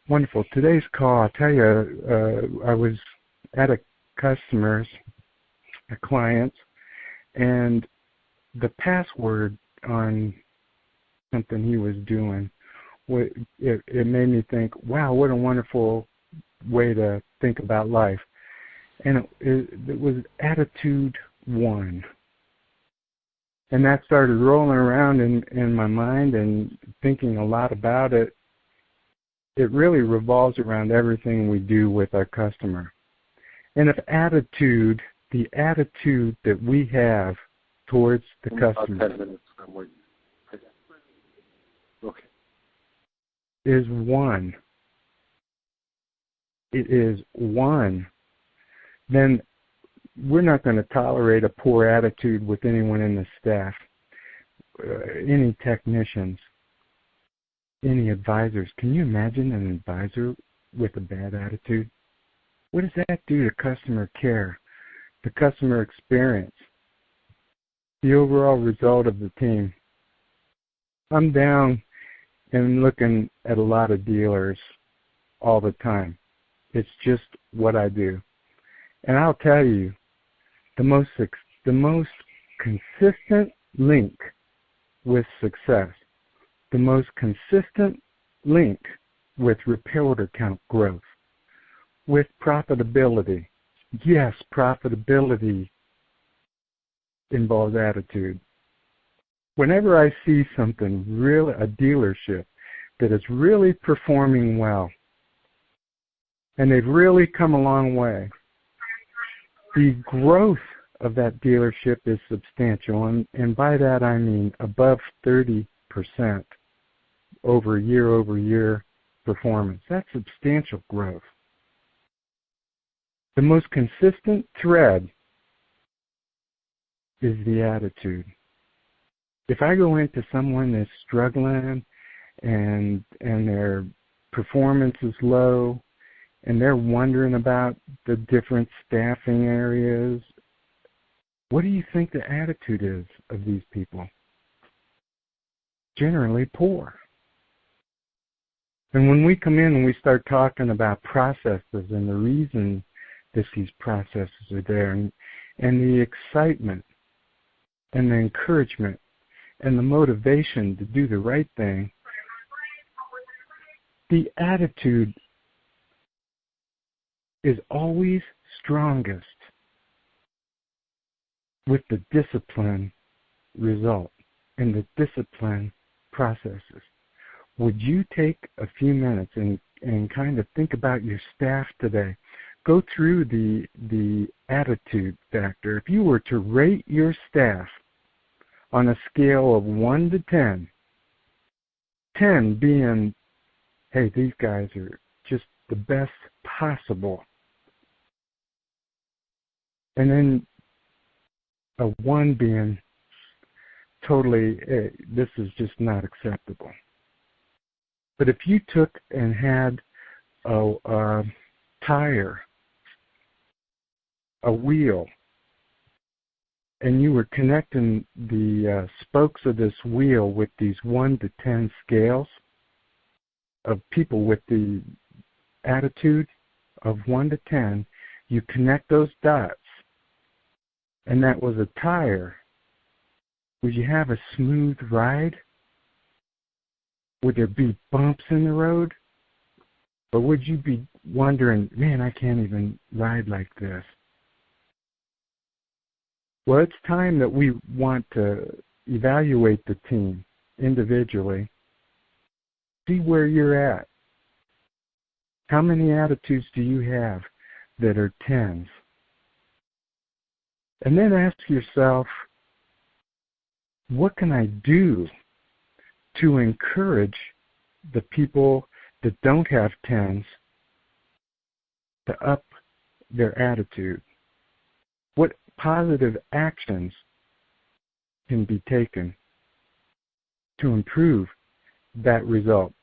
Wonderful. Today's call, I'll tell you, I was at a customer's, a client's, and the password on something he was doing, it made me think, wow, what a wonderful way to think about life. And it was attitude 1. And that started rolling around in my mind and thinking a lot about it. It really revolves around everything we do with our customer. And if attitude, the attitude that we have towards the customer about 10 minutes. I'm waiting. Okay. is 1, it is 1, then we're not going to tolerate a poor attitude with anyone in the staff, any technicians, any advisors. Can you imagine an advisor with a bad attitude? What does that do to customer care, the customer experience, the overall result of the team? I'm down and looking at a lot of dealers all the time. It's just what I do. And I'll tell you, the most consistent link with success, the most consistent link with repair order count growth, with profitability. Yes, profitability involves attitude. Whenever I see something, really a dealership that is really performing well, and they've really come a long way, the growth of that dealership is substantial, and by that I mean above 30% over year performance. That's substantial growth. The most consistent thread is the attitude. If I go into someone that's struggling and their performance is low, and they're wondering about the different staffing areas, what do you think the attitude is of these people? Generally poor. And when we come in and we start talking about processes and the reason that these processes are there, and the excitement and the encouragement and the motivation to do the right thing, the attitude is always strongest with the discipline result and the discipline processes. Would you take a few minutes and kind of think about your staff today? Go through the attitude factor. If you were to rate your staff on a scale of 1 to 10, 10 being, hey, these guys are just the best possible, and then a 1 being totally, this is just not acceptable. But if you took and had a tire, a wheel, and you were connecting the spokes of this wheel with these 1 to 10 scales of people with the attitude of 1 to 10, you connect those dots, and that was a tire, would you have a smooth ride? Would there be bumps in the road? Or would you be wondering, man, I can't even ride like this? Well, it's time that we want to evaluate the team individually, see where you're at. How many attitudes do you have that are 10s? And then ask yourself, what can I do to encourage the people that don't have 10s to up their attitude? What positive actions can be taken to improve that result?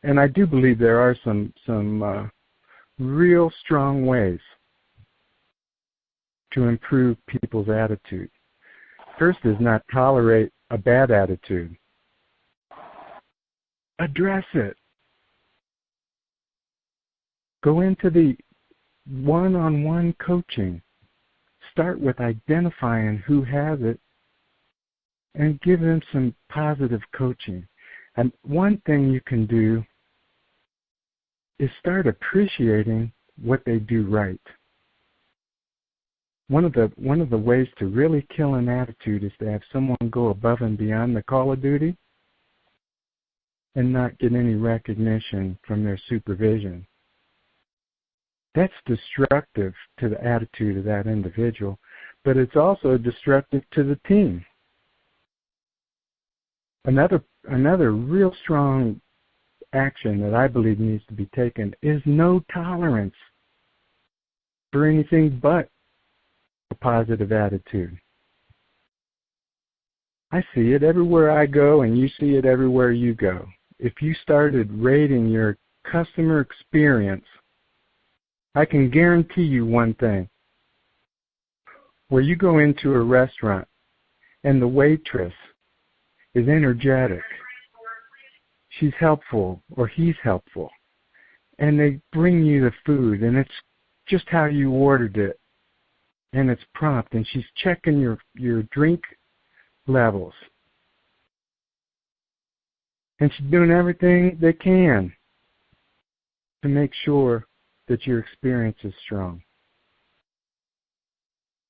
And I do believe there are some real strong ways to improve people's attitude. First is not tolerate a bad attitude. Address it. Go into the one-on-one coaching. Start with identifying who has it and give them some positive coaching. And one thing you can do is start appreciating what they do right. One of the ways to really kill an attitude is to have someone go above and beyond the call of duty and not get any recognition from their supervision. That's destructive to the attitude of that individual, but it's also destructive to the team. Another real strong action that I believe needs to be taken is no tolerance for anything but a positive attitude. I see it everywhere I go, and you see it everywhere you go. If you started rating your customer experience, I can guarantee you one thing. Where you go into a restaurant and the waitress is energetic, she's helpful or he's helpful, and they bring you the food and it's just how you ordered it, and it's prompt, and she's checking your drink levels, and she's doing everything they can to make sure that your experience is strong.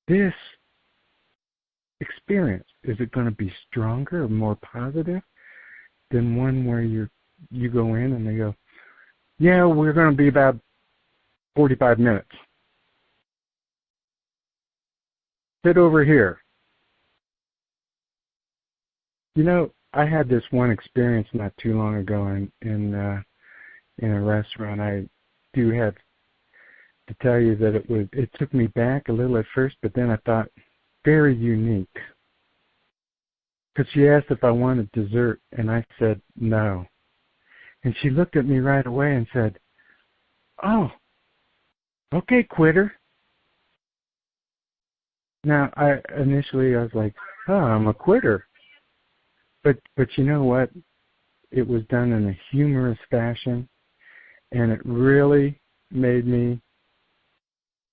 This experience, is it going to be stronger or more positive than one where you go in and they go, yeah, we're going to be about 45 minutes. Sit over here. You know, I had this one experience not too long ago in a restaurant. I do have to tell you that it took me back a little at first, but then I thought, very unique. Because she asked if I wanted dessert, and I said no. And she looked at me right away and said, oh, okay, quitter. Now, initially I was like, oh, I'm a quitter. But you know what? It was done in a humorous fashion, and it really made me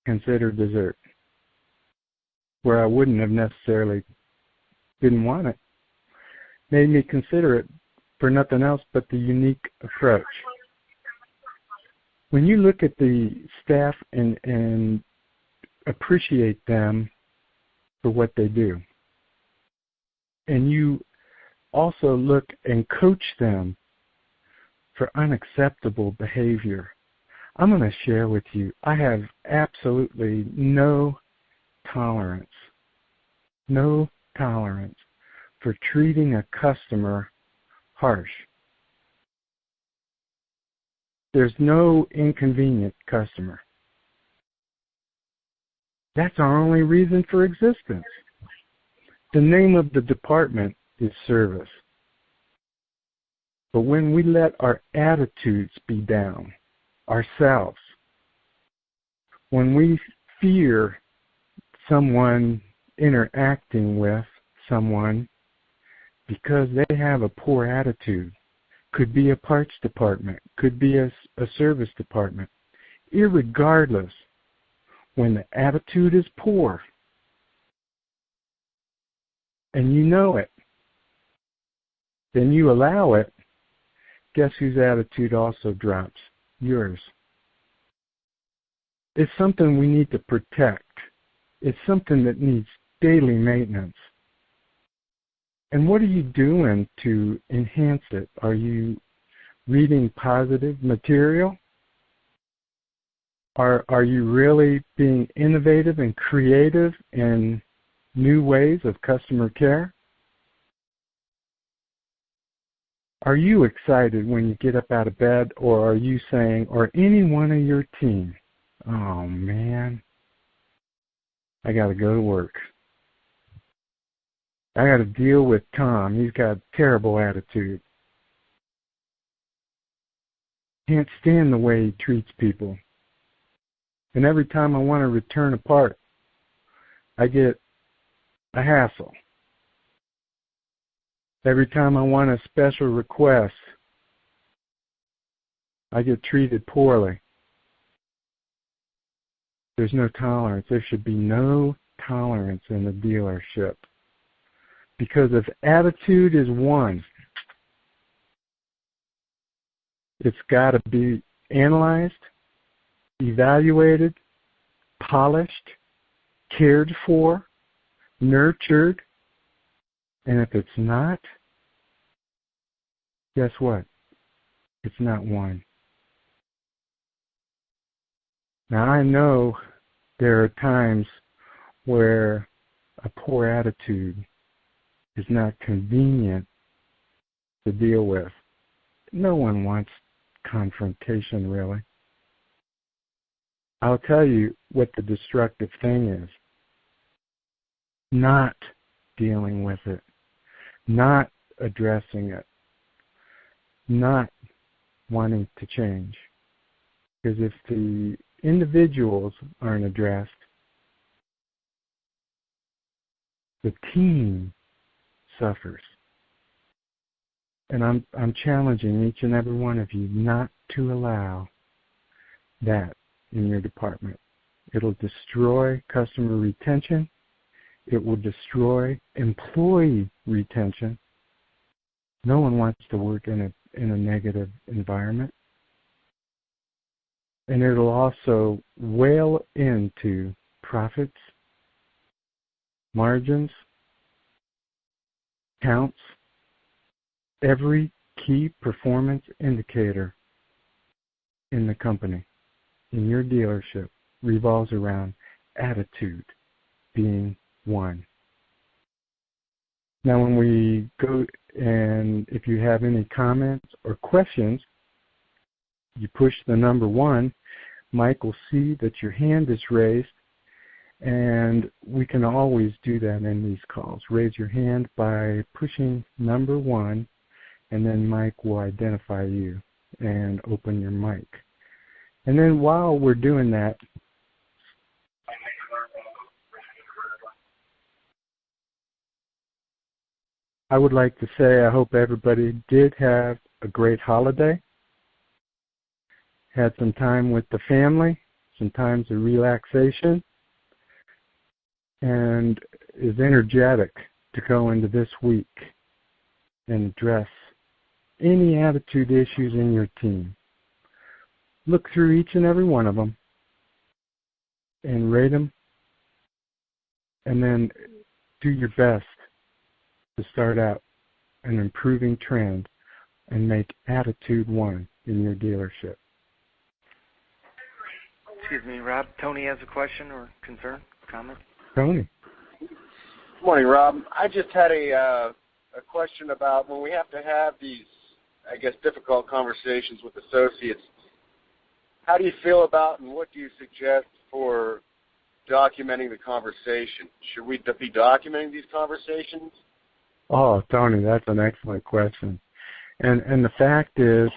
consider dessert, where I wouldn't have necessarily didn't want it. Made me consider it for nothing else but the unique approach. When you look at the staff and appreciate them for what they do, and you also look and coach them for unacceptable behavior, I'm going to share with you, I have absolutely no tolerance for treating a customer harsh. There's no inconvenient customer. That's our only reason for existence. The name of the department is service. But when we let our attitudes be down, ourselves, when we fear someone interacting with someone because they have a poor attitude, could be a parts department, could be a service department, irregardless, when the attitude is poor, and you know it, then you allow it, guess whose attitude also drops? Yours. It's something we need to protect. It's something that needs daily maintenance. And what are you doing to enhance it? Are you reading positive material? Are you really being innovative and creative in new ways of customer care? Are you excited when you get up out of bed, or are you saying, or any one of your team, oh man, I got to go to work. I got to deal with Tom. He's got a terrible attitude. Can't stand the way he treats people. And every time I want to return a part, I get a hassle. Every time I want a special request, I get treated poorly. There's no tolerance. There should be no tolerance in the dealership. Because if attitude is one, it's got to be analyzed, evaluated, polished, cared for, nurtured, and if it's not, guess what? It's not one. Now I know there are times where a poor attitude is not convenient to deal with. No one wants confrontation, really. I'll tell you what the destructive thing is. Not dealing with it, not addressing it, not wanting to change. Because if the individuals aren't addressed, the team suffers. And I'm challenging each and every one of you not to allow that in your department. It'll destroy customer retention. It will destroy employee retention. No one wants to work in a negative environment. And it'll also wail into profits, margins, counts. Every key performance indicator in the company, in your dealership, revolves around attitude being one. Now when we go, and if you have any comments or questions, you push the number 1. Mike will see that your hand is raised, and we can always do that in these calls. Raise your hand by pushing number 1, and then Mike will identify you and open your mic. And then while we're doing that, I would like to say I hope everybody did have a great holiday, had some time with the family, some times of relaxation, and is energetic to go into this week and address any attitude issues in your team. Look through each and every one of them and rate them, and then do your best to start out an improving trend and make attitude one in your dealership. Excuse me, Rob. Tony has a question or concern, comment? Tony. Good morning, Rob. I just had a question about when we have to have these, I guess, difficult conversations with associates. How do you feel about and what do you suggest for documenting the conversation? Should we be documenting these conversations? Oh, Tony, that's an excellent question. And the fact is,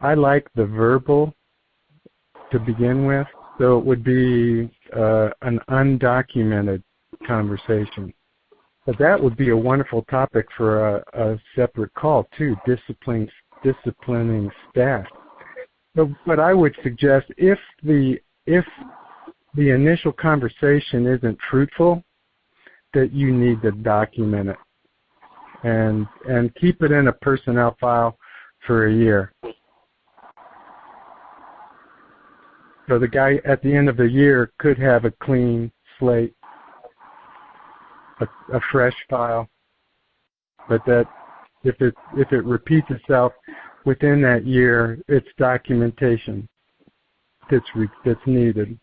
I like the verbal to begin with, so it would be an undocumented conversation. But that would be a wonderful topic for a separate call, too, disciplining staff. But I would suggest if the initial conversation isn't fruitful, that you need to document it and keep it in a personnel file for a year. So the guy at the end of the year could have a clean slate, a fresh file, but that if it repeats itself within that year, it's documentation that's needed.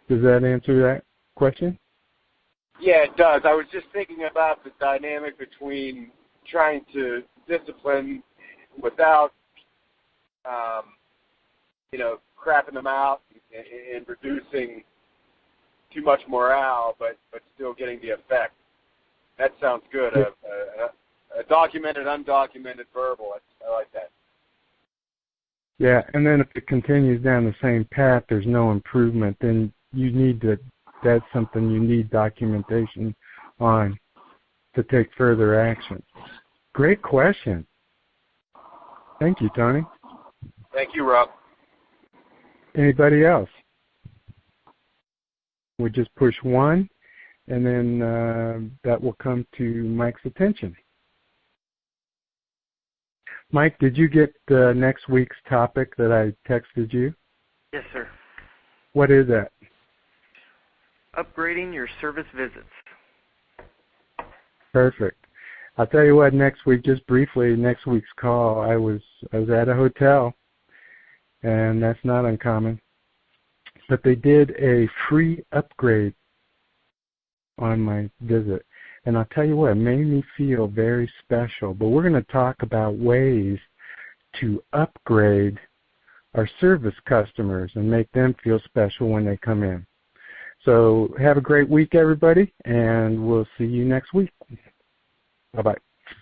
Does that answer that question? Yeah, it does. I was just thinking about the dynamic between trying to discipline without, crapping them out and reducing too much morale, but still getting the effect. That sounds good. A documented, undocumented verbal. I like that. Yeah, and then if it continues down the same path, there's no improvement, then that's something you need documentation on to take further action. Great question. Thank you, Tony. Thank you, Rob. Anybody else? We just push 1, and then that will come to Mike's attention. Mike, did you get next week's topic that I texted you? Yes, sir. What is that? Upgrading your service visits. Perfect. I'll tell you what, next week, just briefly, next week's call, I was at a hotel, and that's not uncommon, but they did a free upgrade on my visit. And I'll tell you what, it made me feel very special. But we're going to talk about ways to upgrade our service customers and make them feel special when they come in. So have a great week, everybody, and we'll see you next week. Bye-bye.